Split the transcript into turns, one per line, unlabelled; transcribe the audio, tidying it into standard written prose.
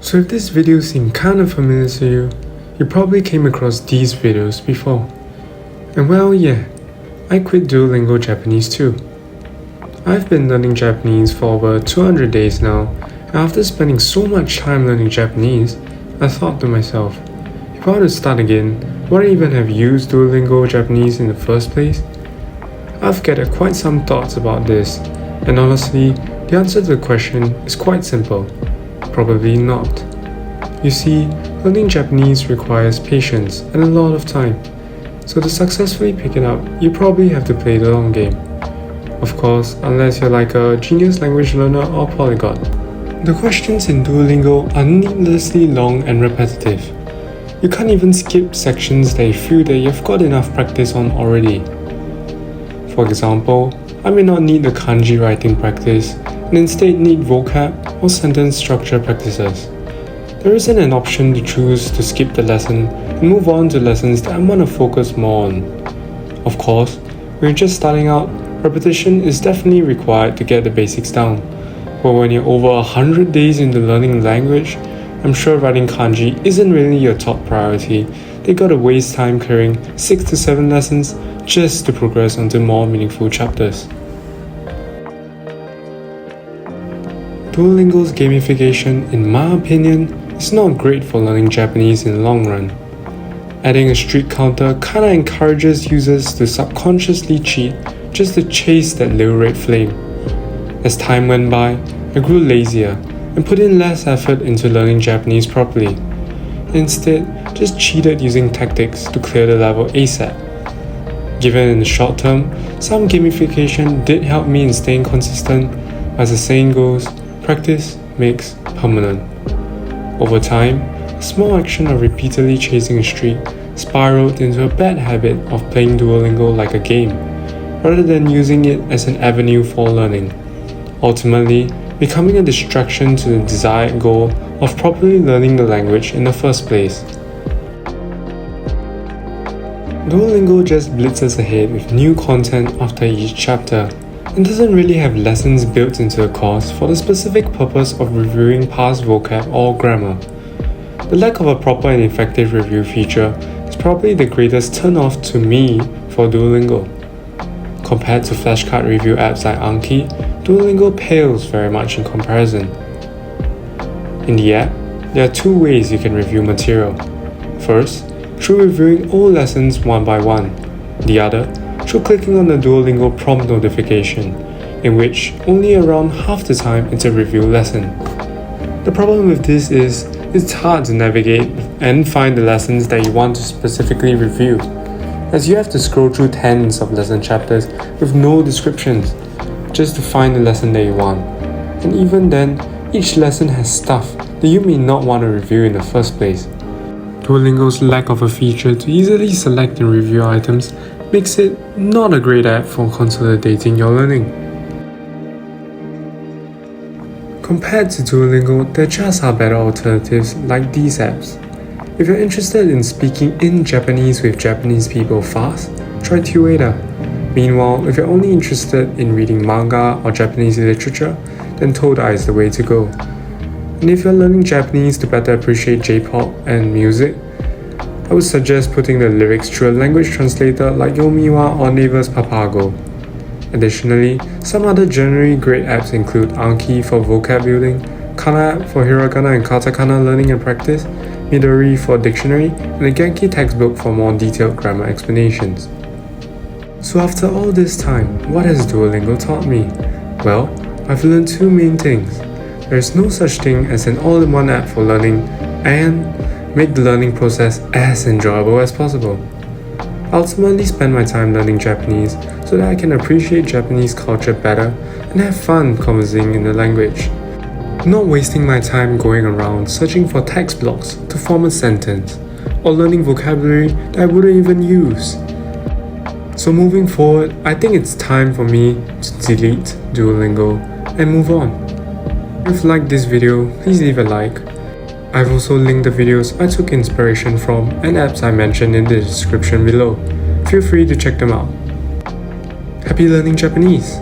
So if this video seemed kind of familiar to you, you probably came across these videos before. And well, yeah, I quit Duolingo Japanese too. I've been learning Japanese for over 200 days now, and after spending so much time learning Japanese, I thought to myself, if I were to start again, would I even have used Duolingo Japanese in the first place? I've gathered quite some thoughts about this, and honestly, the answer to the question is quite simple. Probably not. You see, learning Japanese requires patience and a lot of time. So to successfully pick it up, you probably have to play the long game. Of course, unless you're like a genius language learner or polyglot. The questions in Duolingo are needlessly long and repetitive. You can't even skip sections that you feel that you've got enough practice on already. For example, I may not need the kanji writing practice and instead need vocab or sentence structure practices. There isn't an option to choose to skip the lesson and move on to lessons that I want to focus more on. Of course, when you're just starting out, repetition is definitely required to get the basics down. But when you're over 100 days into learning language, I'm sure writing kanji isn't really your top priority. They gotta waste time clearing 6 to 7 lessons just to progress onto more meaningful chapters. Duolingo's gamification, in my opinion, is not great for learning Japanese in the long run. Adding a streak counter kinda encourages users to subconsciously cheat just to chase that little red flame. As time went by, I grew lazier and put in less effort into learning Japanese properly. Instead, just cheated using tactics to clear the level ASAP. Given in the short term, some gamification did help me in staying consistent, as the saying goes, practice makes permanent. Over time, a small action of repeatedly chasing a streak spiraled into a bad habit of playing Duolingo like a game, rather than using it as an avenue for learning, ultimately becoming a distraction to the desired goal of properly learning the language in the first place. Duolingo just blitzes ahead with new content after each chapter, and doesn't really have lessons built into the course for the specific purpose of reviewing past vocab or grammar. The lack of a proper and effective review feature is probably the greatest turn-off to me for Duolingo. Compared to flashcard review apps like Anki, Duolingo pales very much in comparison. In the app, there are two ways you can review material. First, through reviewing all lessons one by one. The other, through clicking on the Duolingo prompt notification, in which only around half the time it's a review lesson. The problem with this is, it's hard to navigate and find the lessons that you want to specifically review, as you have to scroll through tens of lesson chapters with no descriptions, just to find the lesson that you want. And even then, each lesson has stuff that you may not want to review in the first place. Duolingo's lack of a feature to easily select and review items makes it not a great app for consolidating your learning. Compared to Duolingo, there just are better alternatives like these apps. If you're interested in speaking in Japanese with Japanese people fast, try Tueda. Meanwhile, if you're only interested in reading manga or Japanese literature, then Toda is the way to go. And if you're learning Japanese to better appreciate J-pop and music, I would suggest putting the lyrics through a language translator like Yomiwa or Naver's Papago. Additionally, some other generally great apps include Anki for vocab building, Kana app for hiragana and katakana learning and practice, Midori for dictionary, and a Genki textbook for more detailed grammar explanations. So after all this time, what has Duolingo taught me? Well, I've learned two main things. There is no such thing as an all-in-one app for learning, and make the learning process as enjoyable as possible. I ultimately spend my time learning Japanese so that I can appreciate Japanese culture better and have fun conversing in the language. Not wasting my time going around searching for text blocks to form a sentence, or learning vocabulary that I wouldn't even use. So moving forward, I think it's time for me to delete Duolingo and move on. If you liked this video, please leave a like. I've also linked the videos I took inspiration from and apps I mentioned in the description below. Feel free to check them out. Happy learning Japanese!